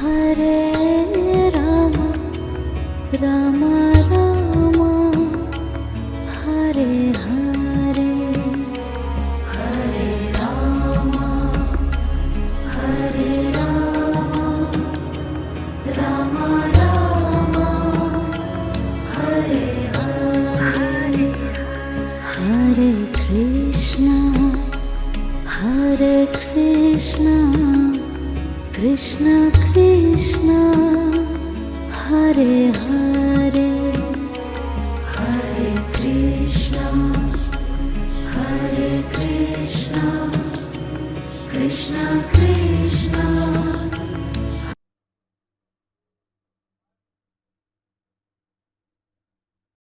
Hare Rama Rama Rama Hare Hare Hare Rama Hare Rama Rama Rama Hare Hare Hare Krishna Krishna Krishna Hare Hare Hare Krishna Krishna Krishna